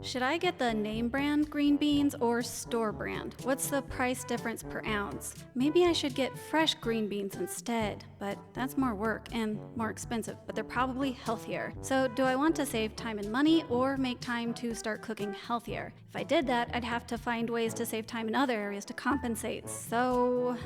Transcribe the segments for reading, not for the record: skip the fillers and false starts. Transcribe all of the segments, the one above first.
Should I get the name brand green beans or store brand? What's the price difference per ounce? Maybe I should get fresh green beans instead, but that's more work and more expensive, but they're probably healthier. So do I want to save time and money or make time to start cooking healthier? If I did that, I'd have to find ways to save time in other areas to compensate. So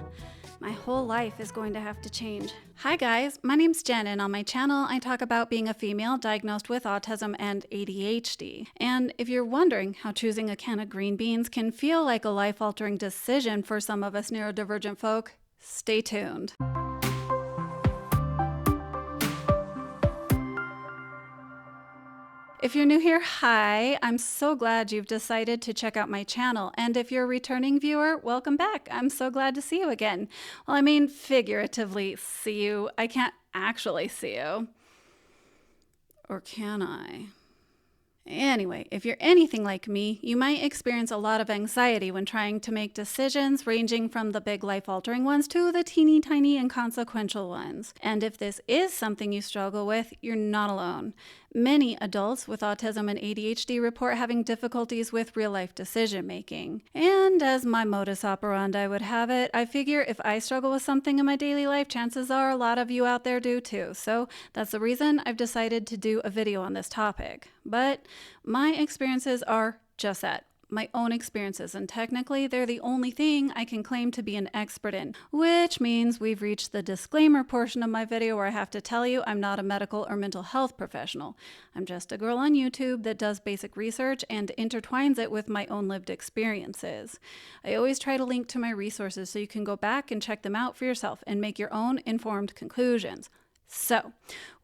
my whole life is going to have to change. Hi guys, my name's Jen, and on my channel I talk about being a female diagnosed with autism and ADHD. And if you're wondering how choosing a can of green beans can feel like a life-altering decision for some of us neurodivergent folk, stay tuned. If you're new here, hi, I'm so glad you've decided to check out my channel. And if you're a returning viewer, welcome back. I'm so glad to see you again. Well, I mean, figuratively see you. I can't actually see you. Or can I? Anyway, if you're anything like me, you might experience a lot of anxiety when trying to make decisions, ranging from the big life-altering ones to the teeny tiny inconsequential ones. And if this is something you struggle with, you're not alone. Many adults with autism and ADHD report having difficulties with real-life decision-making. And as my modus operandi would have it, I figure if I struggle with something in my daily life, chances are a lot of you out there do too. So that's the reason I've decided to do a video on this topic. But my experiences are just that. My own experiences, and technically they're the only thing I can claim to be an expert in, which means we've reached the disclaimer portion of my video where I have to tell you I'm not a medical or mental health professional. I'm just a girl on YouTube that does basic research and intertwines it with my own lived experiences. I always try to link to my resources so you can go back and check them out for yourself and make your own informed conclusions. So,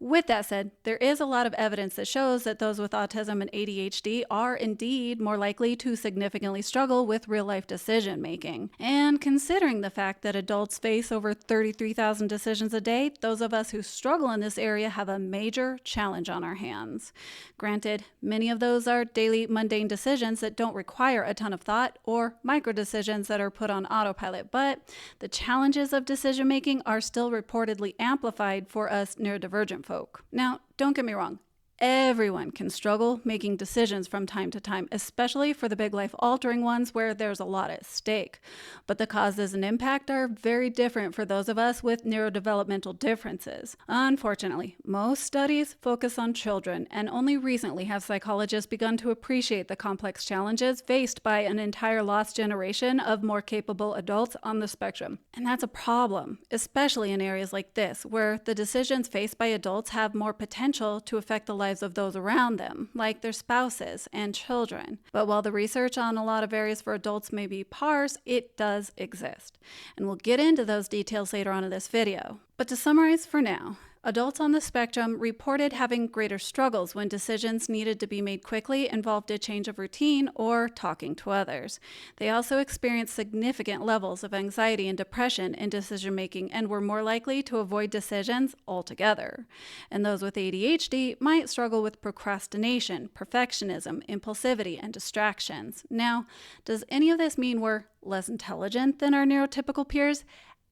with that said, there is a lot of evidence that shows that those with autism and ADHD are indeed more likely to significantly struggle with real-life decision-making. And considering the fact that adults face over 33,000 decisions a day, those of us who struggle in this area have a major challenge on our hands. Granted, many of those are daily mundane decisions that don't require a ton of thought or micro-decisions that are put on autopilot, but the challenges of decision-making are still reportedly amplified for us neurodivergent folk. Now, don't get me wrong. Everyone can struggle making decisions from time to time, especially for the big life-altering ones where there's a lot at stake. But the causes and impact are very different for those of us with neurodevelopmental differences. Unfortunately, most studies focus on children, and only recently have psychologists begun to appreciate the complex challenges faced by an entire lost generation of more capable adults on the spectrum. And that's a problem, especially in areas like this, where the decisions faced by adults have more potential to affect the lives of those around them, like their spouses and children. But while the research on a lot of areas for adults may be sparse, it does exist. And we'll get into those details later on in this video. But to summarize for now, adults on the spectrum reported having greater struggles when decisions needed to be made quickly involved a change of routine or talking to others. They also experienced significant levels of anxiety and depression in decision-making and were more likely to avoid decisions altogether. And those with ADHD might struggle with procrastination, perfectionism, impulsivity, and distractions. Now, does any of this mean we're less intelligent than our neurotypical peers?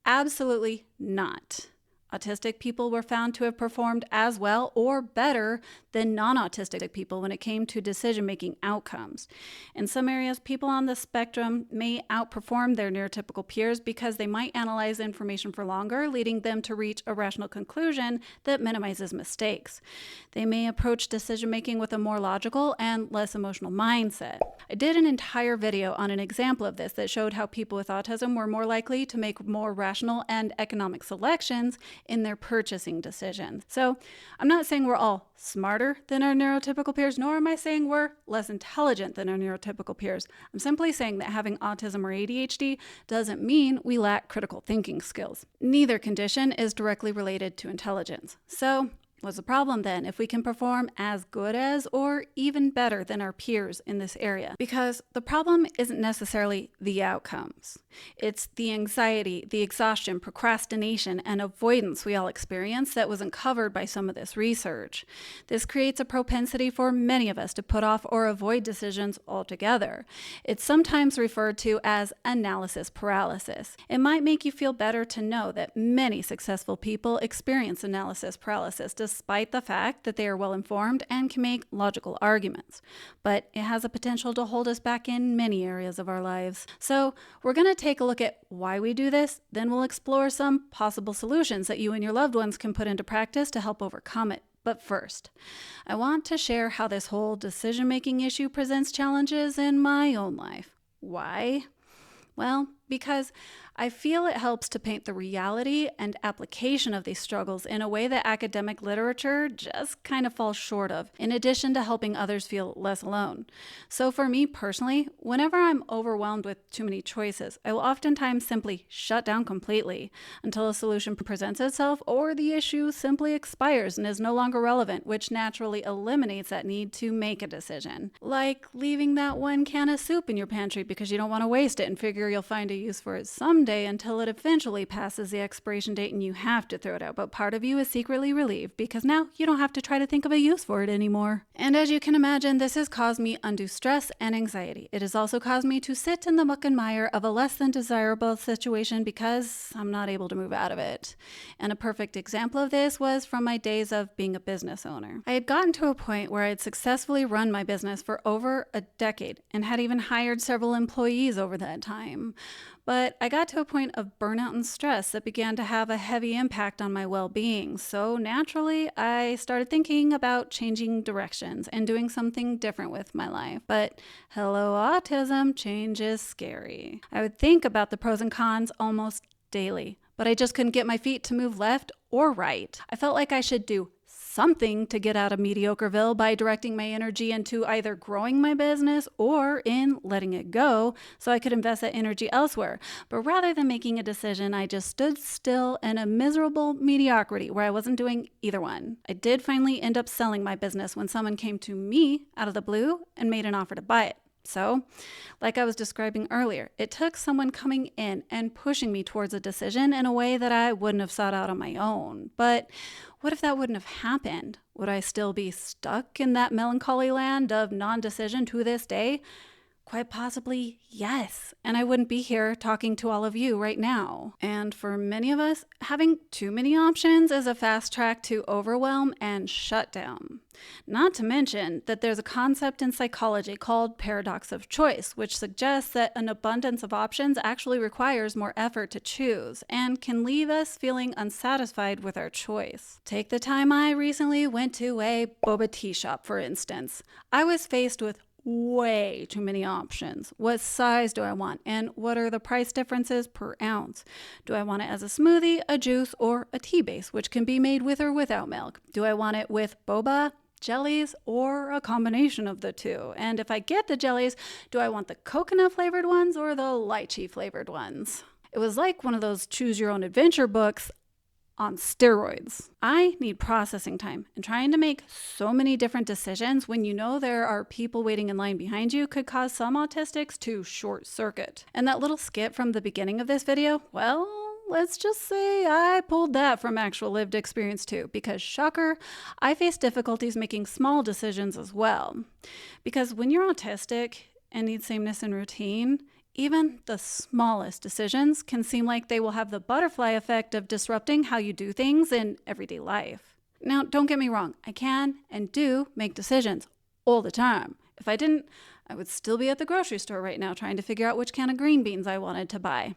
Absolutely not. Autistic people were found to have performed as well or better than non-autistic people when it came to decision-making outcomes. In some areas, people on the spectrum may outperform their neurotypical peers because they might analyze information for longer, leading them to reach a rational conclusion that minimizes mistakes. They may approach decision-making with a more logical and less emotional mindset. I did an entire video on an example of this that showed how people with autism were more likely to make more rational and economic selections in their purchasing decisions. So I'm not saying we're all smarter than our neurotypical peers, nor am I saying we're less intelligent than our neurotypical peers. I'm simply saying that having autism or ADHD doesn't mean we lack critical thinking skills. Neither condition is directly related to intelligence. So what's the problem then if we can perform as good as or even better than our peers in this area? Because the problem isn't necessarily the outcomes. It's the anxiety, the exhaustion, procrastination, and avoidance we all experience that wasn't covered by some of this research. This creates a propensity for many of us to put off or avoid decisions altogether. It's sometimes referred to as analysis paralysis. It might make you feel better to know that many successful people experience analysis paralysis, despite the fact that they are well informed and can make logical arguments. But it has a potential to hold us back in many areas of our lives. So we're going to take a look at why we do this, then we'll explore some possible solutions that you and your loved ones can put into practice to help overcome it. But first, I want to share how this whole decision-making issue presents challenges in my own life. Why? Well, because I feel it helps to paint the reality and application of these struggles in a way that academic literature just kind of falls short of, in addition to helping others feel less alone. So for me personally, whenever I'm overwhelmed with too many choices, I will oftentimes simply shut down completely until a solution presents itself or the issue simply expires and is no longer relevant, which naturally eliminates that need to make a decision. Like leaving that one can of soup in your pantry because you don't want to waste it and figure you'll find a use for it someday until it eventually passes the expiration date and you have to throw it out. But part of you is secretly relieved because now you don't have to try to think of a use for it anymore. And as you can imagine, this has caused me undue stress and anxiety. It has also caused me to sit in the muck and mire of a less than desirable situation because I'm not able to move out of it. And a perfect example of this was from my days of being a business owner. I had gotten to a point where I had successfully run my business for over a decade and had even hired several employees over that time. But I got to a point of burnout and stress that began to have a heavy impact on my well-being. So naturally, I started thinking about changing directions and doing something different with my life. But hello, autism, change is scary. I would think about the pros and cons almost daily, but I just couldn't get my feet to move left or right. I felt like I should do something to get out of Mediocreville by directing my energy into either growing my business or in letting it go so I could invest that energy elsewhere. But rather than making a decision, I just stood still in a miserable mediocrity where I wasn't doing either one. I did finally end up selling my business when someone came to me out of the blue and made an offer to buy it. So, like I was describing earlier, it took someone coming in and pushing me towards a decision in a way that I wouldn't have sought out on my own. But what if that wouldn't have happened? Would I still be stuck in that melancholy land of non-decision to this day? Quite possibly, yes. And I wouldn't be here talking to all of you right now. And for many of us, having too many options is a fast track to overwhelm and shutdown. Not to mention that there's a concept in psychology called paradox of choice, which suggests that an abundance of options actually requires more effort to choose and can leave us feeling unsatisfied with our choice. Take the time I recently went to a boba tea shop, for instance. I was faced with way too many options. What size do I want? And what are the price differences per ounce? Do I want it as a smoothie, a juice, or a tea base, which can be made with or without milk? Do I want it with boba, jellies, or a combination of the two? And if I get the jellies, do I want the coconut flavored ones or the lychee flavored ones? It was like one of those choose your own adventure books on steroids. I need processing time, and trying to make so many different decisions when you know there are people waiting in line behind you could cause some autistics to short circuit. And that little skit from the beginning of this video, well, let's just say I pulled that from actual lived experience too, because shocker, I face difficulties making small decisions as well. Because when you're autistic and need sameness and routine, even the smallest decisions can seem like they will have the butterfly effect of disrupting how you do things in everyday life. Now, don't get me wrong, I can and do make decisions all the time. If I didn't, I would still be at the grocery store right now trying to figure out which can of green beans I wanted to buy.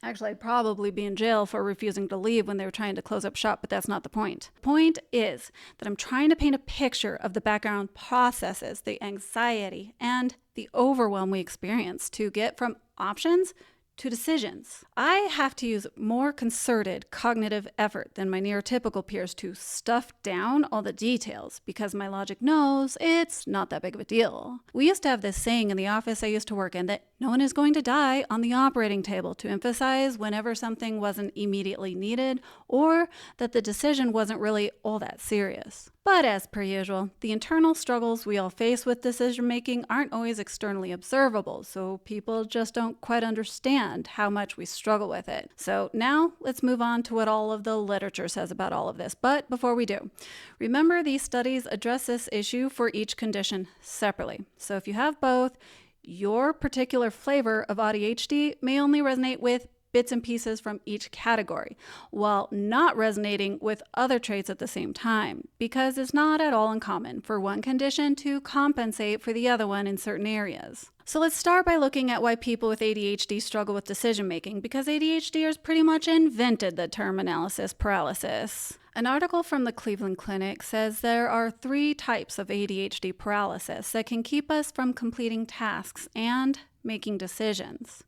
Actually, I'd probably be in jail for refusing to leave when they were trying to close up shop, but that's not the point. The point is that I'm trying to paint a picture of the background processes, the anxiety, and the overwhelm we experience to get from options to decisions. I have to use more concerted cognitive effort than my neurotypical peers to stuff down all the details because my logic knows it's not that big of a deal. We used to have this saying in the office I used to work in that no one is going to die on the operating table to emphasize whenever something wasn't immediately needed or that the decision wasn't really all that serious. But as per usual, the internal struggles we all face with decision making aren't always externally observable, so people just don't quite understand how much we struggle with it. So now let's move on to what all of the literature says about all of this. But before we do, remember these studies address this issue for each condition separately. So if you have both, your particular flavor of ADHD may only resonate with bits and pieces from each category, while not resonating with other traits at the same time, because it's not at all uncommon for one condition to compensate for the other one in certain areas. So let's start by looking at why people with ADHD struggle with decision making, because ADHDers pretty much invented the term analysis paralysis. An article from the Cleveland Clinic says there are 3 types of ADHD paralysis that can keep us from completing tasks and making decisions.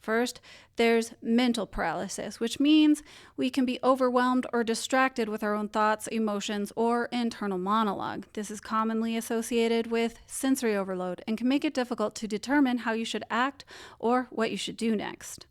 First, there's mental paralysis, which means we can be overwhelmed or distracted with our own thoughts, emotions, or internal monologue. This is commonly associated with sensory overload and can make it difficult to determine how you should act or what you should do next.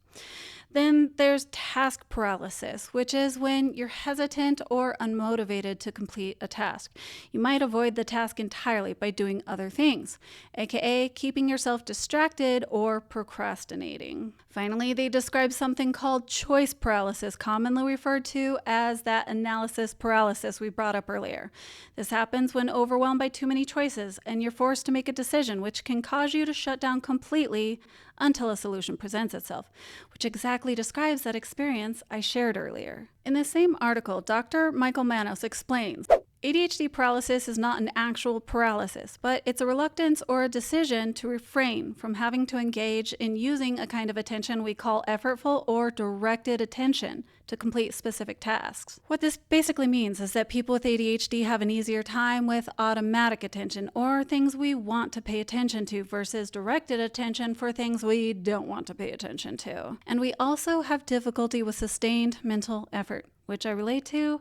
Then there's task paralysis, which is when you're hesitant or unmotivated to complete a task. You might avoid the task entirely by doing other things, aka keeping yourself distracted or procrastinating. Finally, they describe something called choice paralysis, commonly referred to as that analysis paralysis we brought up earlier. This happens when overwhelmed by too many choices and you're forced to make a decision, which can cause you to shut down completely until a solution presents itself, which exactly describes that experience I shared earlier. In the same article, Dr. Michael Manos explains, ADHD paralysis is not an actual paralysis, but it's a reluctance or a decision to refrain from having to engage in using a kind of attention we call effortful or directed attention to complete specific tasks. What this basically means is that people with ADHD have an easier time with automatic attention, or things we want to pay attention to, versus directed attention for things we don't want to pay attention to. And we also have difficulty with sustained mental effort, which I relate to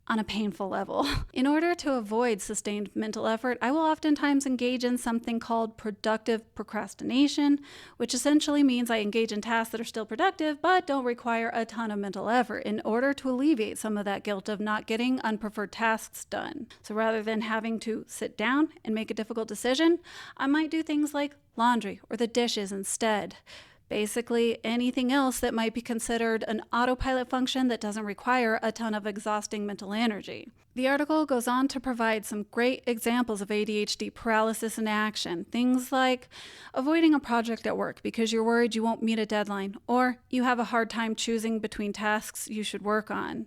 on a painful level. In order to avoid sustained mental effort, I will oftentimes engage in something called productive procrastination, which essentially means I engage in tasks that are still productive but don't require a ton of mental effort in order to alleviate some of that guilt of not getting unpreferred tasks done. So rather than having to sit down and make a difficult decision, I might do things like laundry or the dishes instead. Basically, anything else that might be considered an autopilot function that doesn't require a ton of exhausting mental energy. The article goes on to provide some great examples of ADHD paralysis in action. Things like avoiding a project at work because you're worried you won't meet a deadline, or you have a hard time choosing between tasks you should work on.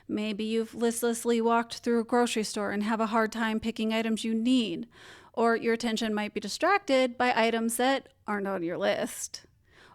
Maybe you've listlessly walked through a grocery store and have a hard time picking items you need, or your attention might be distracted by items that aren't on your list.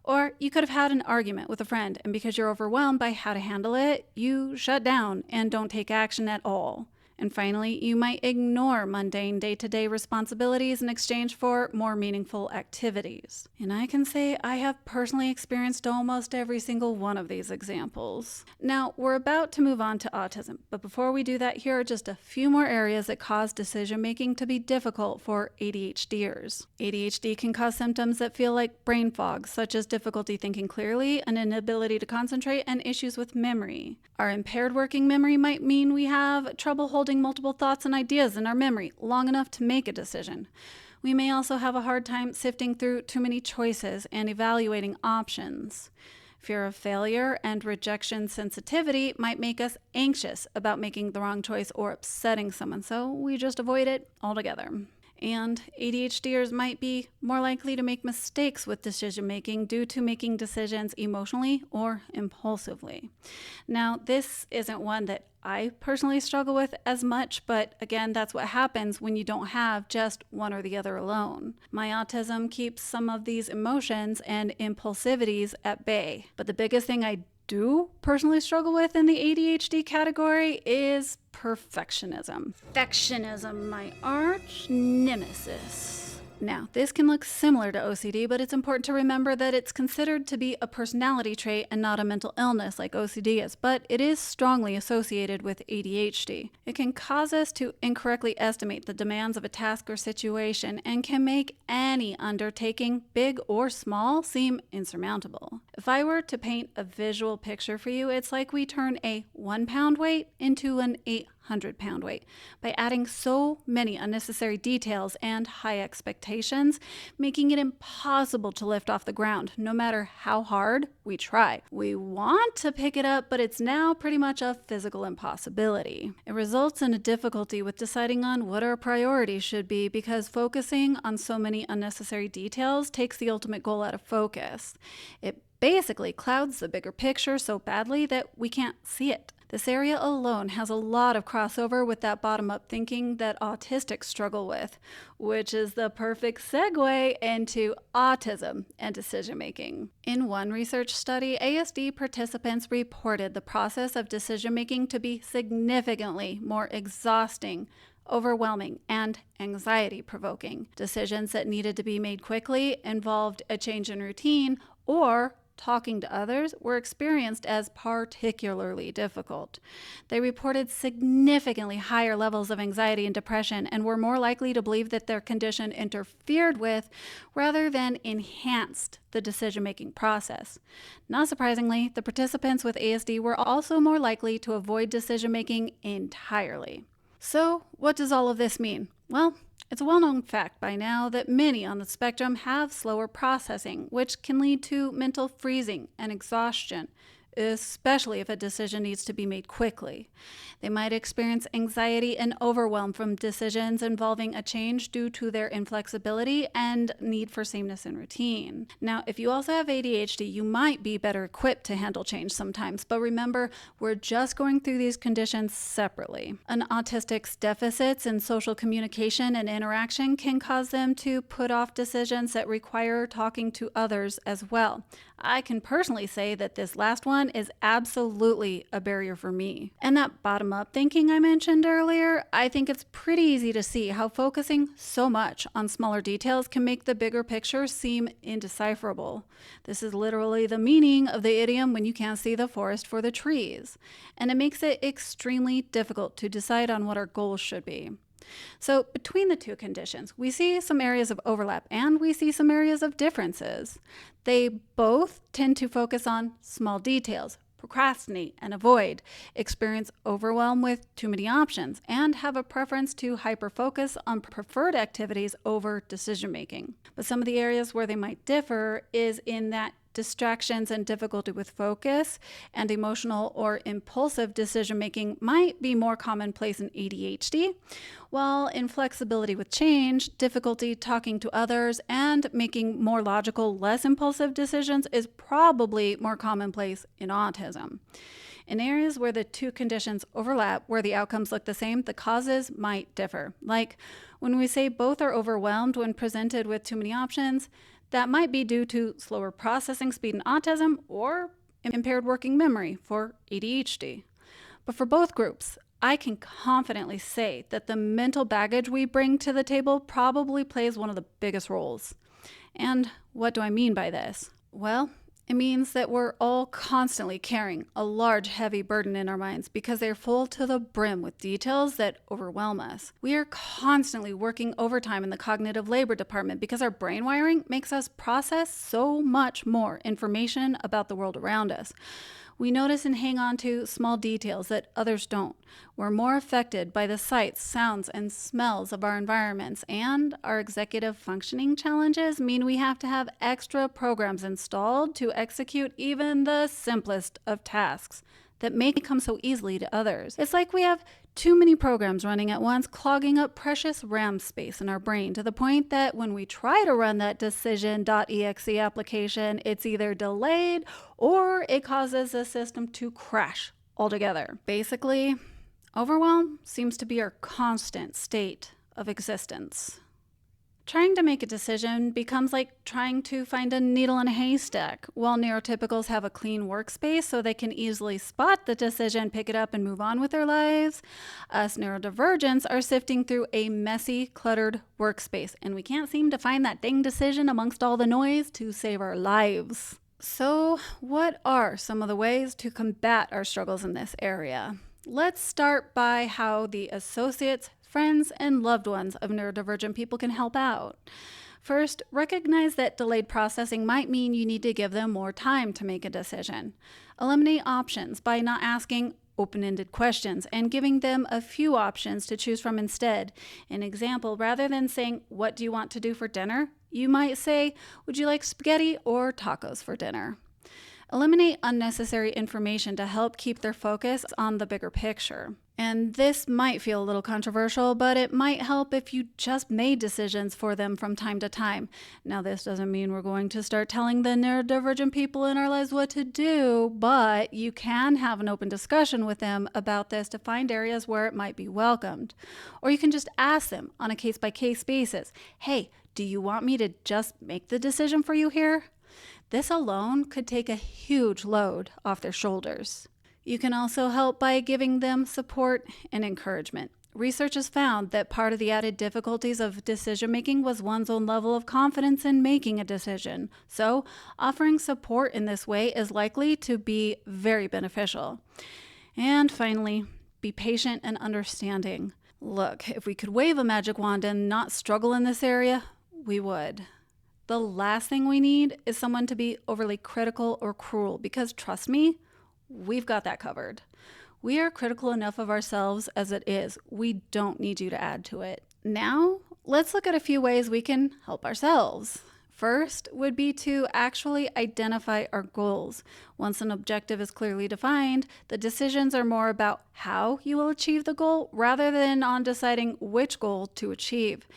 Or you could have had an argument with a friend, and because you're overwhelmed by how to handle it, you shut down and don't take action at all. And finally, you might ignore mundane day-to-day responsibilities in exchange for more meaningful activities. And I can say I have personally experienced almost every single one of these examples. Now, we're about to move on to autism, but before we do that, here are just a few more areas that cause decision-making to be difficult for ADHDers. ADHD can cause symptoms that feel like brain fog, such as difficulty thinking clearly, an inability to concentrate, and issues with memory. Our impaired working memory might mean we have trouble holding multiple thoughts and ideas in our memory long enough to make a decision. We may also have a hard time sifting through too many choices and evaluating options. Fear of failure and rejection sensitivity might make us anxious about making the wrong choice or upsetting someone, so we just avoid it altogether. And ADHDers might be more likely to make mistakes with decision making due to making decisions emotionally or impulsively. Now, this isn't one that I personally struggle with as much, but again, that's what happens when you don't have just one or the other alone. My autism keeps some of these emotions and impulsivities at bay, but the biggest thing I do personally struggle with in the ADHD category is perfectionism. Perfectionism, my arch nemesis. Now, this can look similar to OCD, but it's important to remember that it's considered to be a personality trait and not a mental illness like OCD is, but it is strongly associated with ADHD. It can cause us to incorrectly estimate the demands of a task or situation and can make any undertaking, big or small, seem insurmountable. If I were to paint a visual picture for you, it's like we turn a 1 pound weight into an 100-pound weight by adding so many unnecessary details and high expectations, making it impossible to lift off the ground no matter how hard we try. We want to pick it up, but it's now pretty much a physical impossibility. It results in a difficulty with deciding on what our priorities should be because focusing on so many unnecessary details takes the ultimate goal out of focus. It basically clouds the bigger picture so badly that we can't see it. This area alone has a lot of crossover with that bottom-up thinking that autistics struggle with, which is the perfect segue into autism and decision-making. In one research study, ASD participants reported the process of decision-making to be significantly more exhausting, overwhelming, and anxiety-provoking. Decisions that needed to be made quickly involved a change in routine or talking to others were experienced as particularly difficult. They reported significantly higher levels of anxiety and depression and were more likely to believe that their condition interfered with rather than enhanced the decision-making process. Not surprisingly, the participants with ASD were also more likely to avoid decision-making entirely. So, what does all of this mean? Well, it's a well-known fact by now that many on the spectrum have slower processing, which can lead to mental freezing and exhaustion, especially if a decision needs to be made quickly. They might experience anxiety and overwhelm from decisions involving a change due to their inflexibility and need for sameness in routine. Now, if you also have ADHD, you might be better equipped to handle change sometimes, but remember, we're just going through these conditions separately. An autistic's deficits in social communication and interaction can cause them to put off decisions that require talking to others as well. I can personally say that this last one is absolutely a barrier for me. And that bottom-up thinking I mentioned earlier, I think it's pretty easy to see how focusing so much on smaller details can make the bigger picture seem indecipherable. This is literally the meaning of the idiom when you can't see the forest for the trees. And it makes it extremely difficult to decide on what our goals should be. So between the two conditions, we see some areas of overlap and we see some areas of differences. They both tend to focus on small details, procrastinate and avoid, experience overwhelm with too many options, and have a preference to hyper-focus on preferred activities over decision-making. But some of the areas where they might differ is in that distractions and difficulty with focus and emotional or impulsive decision-making might be more commonplace in ADHD, while inflexibility with change, difficulty talking to others, and making more logical, less impulsive decisions is probably more commonplace in autism. In areas where the two conditions overlap, where the outcomes look the same, the causes might differ. Like when we say both are overwhelmed when presented with too many options, that might be due to slower processing speed in autism or impaired working memory for ADHD. But for both groups, I can confidently say that the mental baggage we bring to the table probably plays one of the biggest roles. And what do I mean by this? Well, it means that we're all constantly carrying a large, heavy burden in our minds because they're full to the brim with details that overwhelm us. We are constantly working overtime in the cognitive labor department because our brain wiring makes us process so much more information about the world around us. We notice and hang on to small details that others don't. We're more affected by the sights, sounds, and smells of our environments, and our executive functioning challenges mean we have to have extra programs installed to execute even the simplest of tasks that may come so easily to others. It's like we have too many programs running at once, clogging up precious RAM space in our brain to the point that when we try to run that decision.exe application, it's either delayed or it causes the system to crash altogether. Basically, overwhelm seems to be our constant state of existence. Trying to make a decision becomes like trying to find a needle in a haystack. While neurotypicals have a clean workspace so they can easily spot the decision, pick it up, and move on with their lives, us neurodivergents are sifting through a messy, cluttered workspace, and we can't seem to find that dang decision amongst all the noise to save our lives. So, what are some of the ways to combat our struggles in this area? Let's start by how the associates, friends, and loved ones of neurodivergent people can help out. First, recognize that delayed processing might mean you need to give them more time to make a decision. Eliminate options by not asking, open-ended questions and giving them a few options to choose from instead. An example, rather than saying, "What do you want to do for dinner?" you might say, "Would you like spaghetti or tacos for dinner?" Eliminate unnecessary information to help keep their focus on the bigger picture. And this might feel a little controversial, but it might help if you just made decisions for them from time to time. Now, this doesn't mean we're going to start telling the neurodivergent people in our lives what to do, but you can have an open discussion with them about this to find areas where it might be welcomed. Or you can just ask them on a case-by-case basis, "Hey, do you want me to just make the decision for you here?" This alone could take a huge load off their shoulders. You can also help by giving them support and encouragement. Research has found that part of the added difficulties of decision making was one's own level of confidence in making a decision. So, offering support in this way is likely to be very beneficial. And finally, be patient and understanding. Look, if we could wave a magic wand and not struggle in this area, we would. The last thing we need is someone to be overly critical or cruel, because trust me, we've got that covered. We are critical enough of ourselves as it is. We don't need you to add to it. Now, let's look at a few ways we can help ourselves. First would be to actually identify our goals. Once an objective is clearly defined, the decisions are more about how you will achieve the goal rather than on deciding which goal to achieve.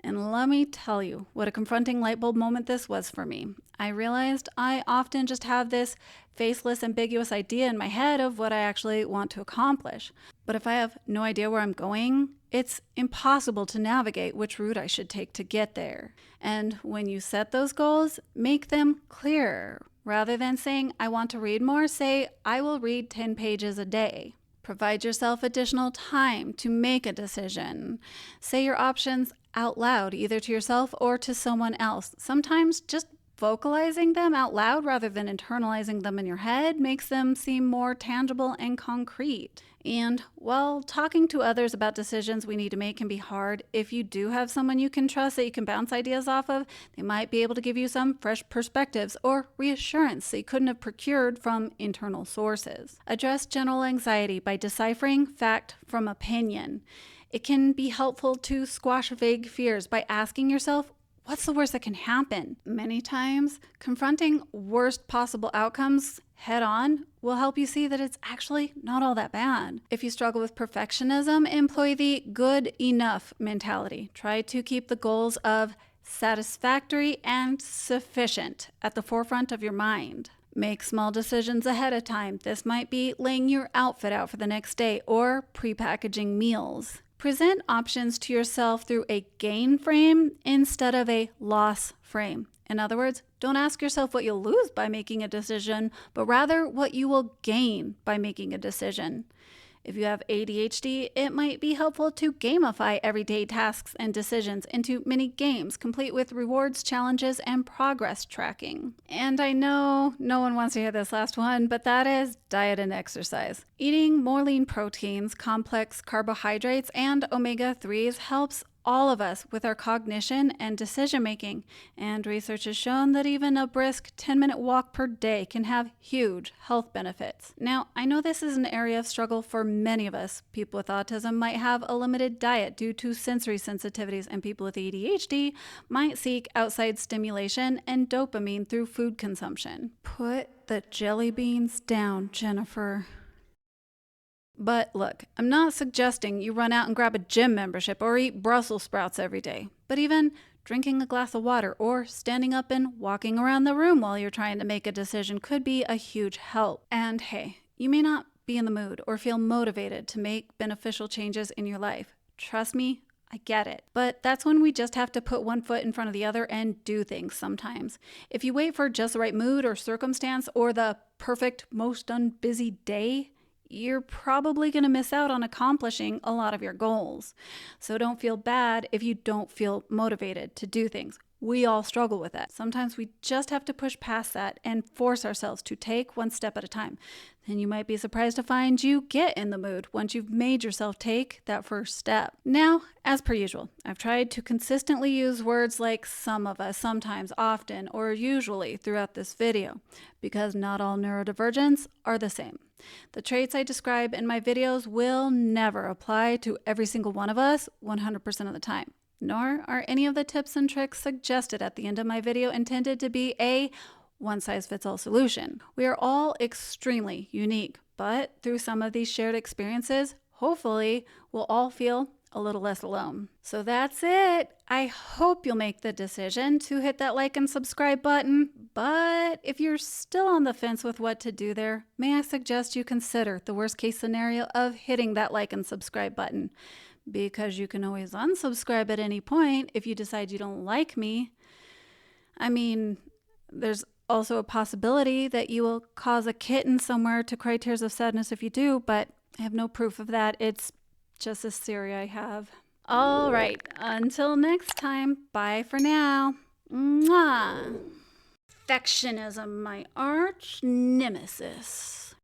And let me tell you what a confronting light bulb moment this was for me. I realized I often just have this faceless, ambiguous idea in my head of what I actually want to accomplish. But if I have no idea where I'm going, it's impossible to navigate which route I should take to get there. And when you set those goals, make them clearer. Rather than saying, "I want to read more," say, "I will read 10 pages a day." Provide yourself additional time to make a decision. Say your options out loud, either to yourself or to someone else. Sometimes just vocalizing them out loud rather than internalizing them in your head makes them seem more tangible and concrete. And while talking to others about decisions we need to make can be hard, if you do have someone you can trust that you can bounce ideas off of, they might be able to give you some fresh perspectives or reassurance that you couldn't have procured from internal sources. Address general anxiety by deciphering fact from opinion. It can be helpful to squash vague fears by asking yourself, what's the worst that can happen? Many times, confronting worst possible outcomes head on will help you see that it's actually not all that bad. If you struggle with perfectionism, employ the good enough mentality. Try to keep the goals of satisfactory and sufficient at the forefront of your mind. Make small decisions ahead of time. This might be laying your outfit out for the next day or pre-packaging meals. Present options to yourself through a gain frame instead of a loss frame. In other words, don't ask yourself what you'll lose by making a decision, but rather what you will gain by making a decision. If you have ADHD, it might be helpful to gamify everyday tasks and decisions into mini games, complete with rewards, challenges, and progress tracking. And I know no one wants to hear this last one, but that is diet and exercise. Eating more lean proteins, complex carbohydrates, and omega-3s helps all of us with our cognition and decision making, and research has shown that even a brisk 10-minute walk per day can have huge health benefits. Now, I know this is an area of struggle for many of us. People with autism might have a limited diet due to sensory sensitivities, and people with ADHD might seek outside stimulation and dopamine through food consumption. Put the jelly beans down, Jennifer. But look, I'm not suggesting you run out and grab a gym membership or eat Brussels sprouts every day. But even drinking a glass of water or standing up and walking around the room while you're trying to make a decision could be a huge help. And hey, you may not be in the mood or feel motivated to make beneficial changes in your life. Trust me, I get it. But that's when we just have to put one foot in front of the other and do things sometimes. If you wait for just the right mood or circumstance or the perfect, most unbusy day, you're probably going to miss out on accomplishing a lot of your goals. So don't feel bad if you don't feel motivated to do things. We all struggle with that. Sometimes we just have to push past that and force ourselves to take one step at a time. Then you might be surprised to find you get in the mood once you've made yourself take that first step. Now, as per usual, I've tried to consistently use words like some of us, sometimes, often, or usually throughout this video, because not all neurodivergents are the same. The traits I describe in my videos will never apply to every single one of us 100% of the time, nor are any of the tips and tricks suggested at the end of my video intended to be a one-size-fits-all solution. We are all extremely unique, but through some of these shared experiences, hopefully, we'll all feel a little less alone. So that's it. I hope you'll make the decision to hit that like and subscribe button. But if you're still on the fence with what to do there, may I suggest you consider the worst case scenario of hitting that like and subscribe button, because you can always unsubscribe at any point if you decide you don't like me. I mean, there's also a possibility that you will cause a kitten somewhere to cry tears of sadness if you do, but I have no proof of that. It's just a theory I have. All right, until next time, bye for now. Mwah. Perfectionism, my arch nemesis.